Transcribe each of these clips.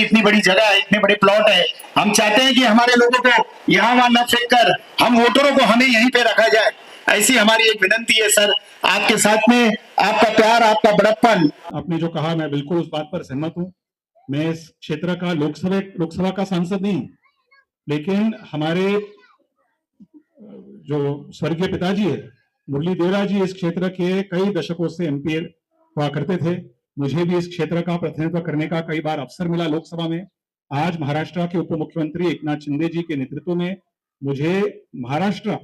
की इतनी बड़ी जगह है, इतने बड़े प्लॉट है, हम चाहते हैं कि हमारे लोगों को यहाँ वहां न फेंक कर हम वोटरों को हमें यहीं पे रखा जाए। ऐसी हमारी एक विनंती है सर, आपके साथ में आपका प्यार, आपका बड़प्पन। आपने जो कहा मैं बिल्कुल उस बात पर सहमत हूं। मैं इस क्षेत्र का लोकसभा का सांसद नहीं हूं, लेकिन हमारे जो स्वर्गीय पिताजी है मुरली देवरा जी इस क्षेत्र के कई दशकों से एमपी हुआ करते थे। मुझे भी इस क्षेत्र का प्रतिनिधित्व करने का कई बार अवसर मिला लोकसभा में। आज महाराष्ट्र के उप मुख्यमंत्री एकनाथ शिंदे जी के नेतृत्व में मुझे महाराष्ट्र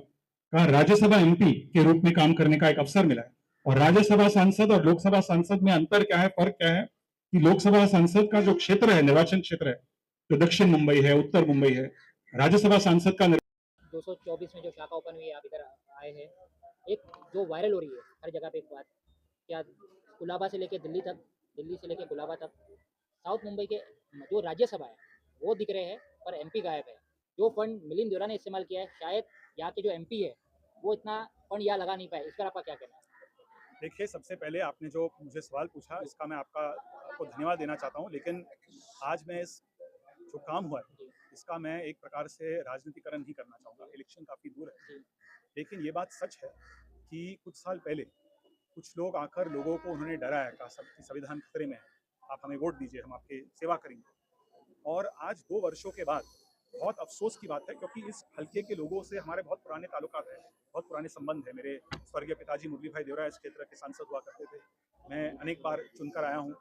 का राज्यसभा एमपी के रूप में काम करने का एक अवसर मिला है। और राज्यसभा सांसद और लोकसभा सांसद में अंतर क्या है, फर्क क्या है कि लोकसभा सांसद का जो क्षेत्र है, निर्वाचन क्षेत्र है, जो दक्षिण मुंबई है, उत्तर मुंबई है, राज्यसभा सांसद का 224 में जो शाखा ओपन हुई है, आप इधर आए हैं, एक जो वायरल हो रही है हर जगह पे, एक बात क्या, कुलाबा से लेके दिल्ली तक, दिल्ली से लेके कुलाबा तक, साउथ मुंबई के जो राज्यसभा है वो दिख रहे हैं पर एमपी गायब है। जो फंड मिलिंद देवरा ने इस्तेमाल किया है, शायद यहाँ के जो एमपी है वो इतना फंड यहाँ लगा नहीं पाए। इस पर आपका क्या कहना है? देखिए, सबसे पहले आपने जो मुझे सवाल पूछा इसका मैं आपको धन्यवाद देना चाहता हूँ, लेकिन आज मैं इस जो काम हुआ है इसका मैं एक प्रकार से राजनीतिकरण नहीं करना चाहूँगा। इलेक्शन काफ़ी दूर है, लेकिन ये बात सच है कि कुछ साल पहले कुछ लोग आकर लोगों को उन्होंने डराया, कहा सबकी संविधान खतरे में है, आप हमें वोट दीजिए, हम आपकी सेवा करेंगे। और आज 2 वर्षों के बाद बहुत अफसोस की बात है, क्योंकि इस हल्के के लोगों से हमारे बहुत पुराने ताल्लुकात हैं, बहुत पुराने संबंध है। मेरे स्वर्गीय पिताजी मुरली भाई देवरा इस क्षेत्र के सांसद हुआ करते थे, मैं अनेक बार चुनकर आया हूँ।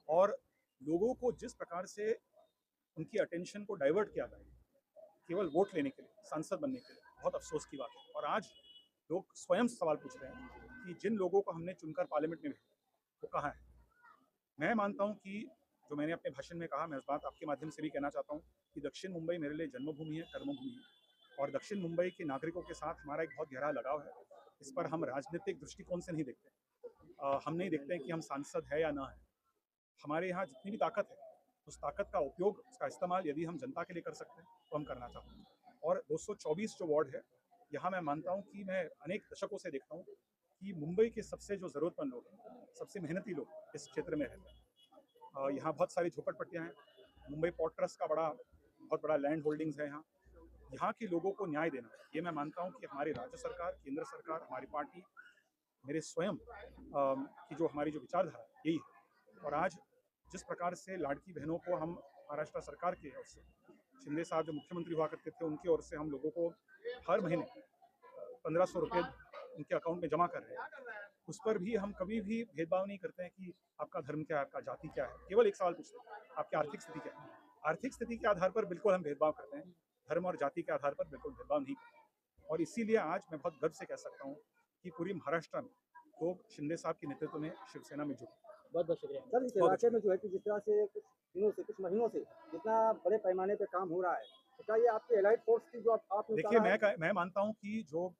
और लोगों को जिस प्रकार से उनकी अटेंशन को डाइवर्ट किया गया केवल वोट लेने के लिए, सांसद बनने के लिए, बहुत अफसोस की बात है। और आज लोग स्वयं सवाल पूछ रहे हैं कि जिन लोगों को हमने चुनकर पार्लियामेंट में भेजा वो कहाँ है। मैं मानता हूँ कि जो मैंने अपने भाषण में कहा, मैं उस बात आपके माध्यम से भी कहना चाहता हूँ कि दक्षिण मुंबई मेरे लिए जन्मभूमि है, कर्मभूमि है। और दक्षिण मुंबई के नागरिकों के साथ हमारा एक बहुत गहरा लगाव है। इस पर हम राजनीतिक दृष्टिकोण से नहीं देखते। हम नहीं देखते हैं कि हम सांसद है या ना है। हमारे यहाँ जितनी भी ताकत है, उस ताकत का उपयोग, उसका इस्तेमाल यदि हम जनता के लिए कर सकते हैं तो हम करना चाहते हैं। और 224 जो वार्ड है, यहाँ मैं मानता हूँ कि मैं अनेक दशकों से देखता हूँ कि मुंबई के सबसे जो ज़रूरतमंद लोग हैं, सबसे मेहनती लोग इस क्षेत्र में रहते हैं। यहाँ बहुत सारी झोपड़पट्टियाँ हैं। मुंबई पोर्ट ट्रस्ट का बहुत बड़ा लैंड होल्डिंग्स है यहाँ। यहाँ के लोगों को न्याय देना, ये मैं मानता हूँ कि हमारी राज्य सरकार, केंद्र सरकार, हमारी पार्टी, मेरे स्वयं की जो हमारी जो विचारधारा यही है। और आज जिस प्रकार से लाड़की बहनों को हम महाराष्ट्र सरकार की ओर से, शिंदे साहब जो मुख्यमंत्री हुआ करते थे उनकी ओर से हम लोगों को हर महीने 1500 रुपये उनके अकाउंट में जमा कर रहे हैं, उस पर भी हम कभी भी भेदभाव नहीं करते हैं कि आपका धर्म क्या है, आपका जाति क्या है। केवल एक सवाल पूछते हैं, आपकी आर्थिक स्थिति क्या है। आर्थिक स्थिति के आधार पर बिल्कुल हम भेदभाव करते हैं, धर्म और जाति के आधार पर बिल्कुल भेदभाव नहीं करते। और इसीलिए आज मैं बहुत गर्व से कह सकता हूँ कि पूरी महाराष्ट्र में लोग शिंदे साहब के नेतृत्व में शिवसेना में जुटे। बहुत बहुत शुक्रिया सर। इस इलाके में जो है कि जिस तरह से कुछ दिनों से, कुछ महीनों से जितना बड़े पैमाने पे काम हो रहा है, तो क्या ये आपके एलाइड फोर्स की जो आपने देखिए, मैं मानता हूँ कि जो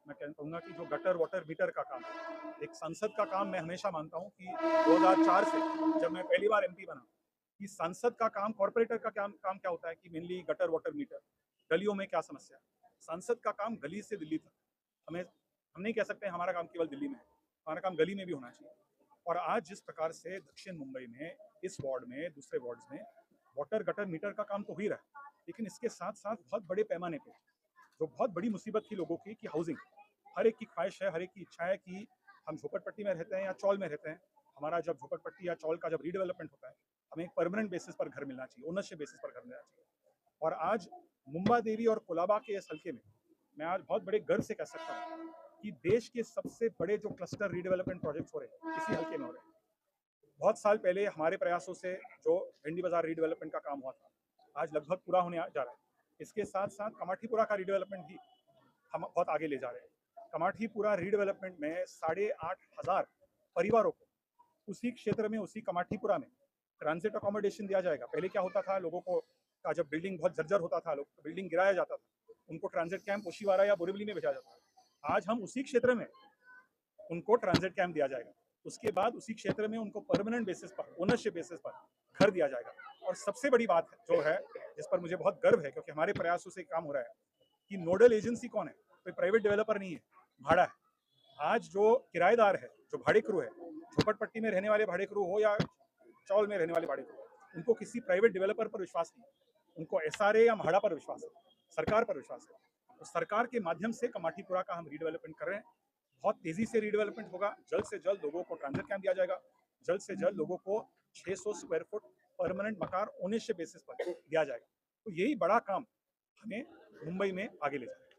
मैं कहूँगा कि जो गटर वाटर मीटर का काम है, एक सांसद का काम मैं हमेशा मानता हूँ कि 2004 से जब मैं पहली बार एमपी बना, कि सांसद का काम, कॉर्पोरेटर का काम क्या होता है कि मेनली गटर वाटर मीटर, गलियों में क्या समस्या है। सांसद का काम गली से दिल्ली तक, हम नहीं कह सकते हमारा काम केवल दिल्ली में है, हमारा काम गली में भी होना चाहिए। और आज जिस प्रकार से दक्षिण मुंबई में इस वार्ड में, दूसरे वार्ड्स में वाटर गटर मीटर का काम तो हो ही रहा है, लेकिन इसके साथ साथ बहुत बड़े पैमाने पे जो बहुत बड़ी मुसीबत थी लोगों की कि हाउसिंग, हर एक की ख्वाहिश है, हर एक की इच्छा है कि हम झोपड़पट्टी में रहते हैं या चौल में रहते हैं, हमारा जब झोपड़पट्टी या चौल का जब रीडेवलपमेंट होता है, हमें एक परमानेंट बेसिस पर घर मिलना चाहिए, ओनरशिप बेसिस पर घर मिलना चाहिए। और आज मुंबा देवी और कोलाबा के इस हल्के में मैं आज बहुत बड़े गर्व से कह सकता हूँ कि देश के सबसे बड़े जो क्लस्टर रीडेवलपमेंट प्रोजेक्ट्स हो रहे हैं इसी हल्के में हो रहे हैं। बहुत साल पहले हमारे प्रयासों से जो भिंडी बाजार रीडेवलपमेंट का काम हुआ था, आज लगभग पूरा होने जा रहा है। इसके साथ साथ कमाठीपुरा का रीडेवलपमेंट भी हम बहुत आगे ले जा रहे हैं। कमाठीपुरा रीडेवलपमेंट में 8,500 परिवारों को उसी क्षेत्र में, उसी कमाठीपुरा में ट्रांजिट अकोमोडेशन दिया जाएगा। पहले क्या होता था, लोगों को का जब बिल्डिंग बहुत जर्जर होता था, लोग बिल्डिंग गिराया जाता था, उनको ट्रांजिट कैंप ओशीवारा या बोरीवली में भेजा जाता था। आज हम उसी क्षेत्र में उनको ट्रांजिट कैंप दिया जाएगा, उसके बाद उसी क्षेत्र में उनको परमानेंट बेसिस पर, ओनरशिप बेसिस पर घर दिया जाएगा। और सबसे बड़ी बात जो है जिस पर मुझे बहुत गर्व है, क्योंकि हमारे प्रयासों से काम हो रहा है, कि नोडल एजेंसी कौन है, कोई प्राइवेट डेवलपर नहीं है, भाड़ा है। आज जो किराएदार है, जो भाड़ेकरू है, झोपड़पट्टी में रहने वाले भाड़ेकरू हो या चौल में रहने वाले भाड़ेकरू, उनको किसी प्राइवेट डेवलपर पर विश्वास नहीं, उनको SRA या म्हाडा पर विश्वास है, सरकार पर विश्वास है। तो सरकार के माध्यम से कमाठीपुरा का हम रीडेवलपमेंट कर रहे हैं। बहुत तेजी से रीडेवलपमेंट होगा। जल्द से जल्द लोगों को ट्रांजिट कैंप दिया जाएगा। जल्द से जल्द लोगों को 600 स्क्वायर फुट परमानेंट मकान ओनरशिप बेसिस पर दिया जाएगा। तो यही बड़ा काम हमें मुंबई में आगे ले जाएगा।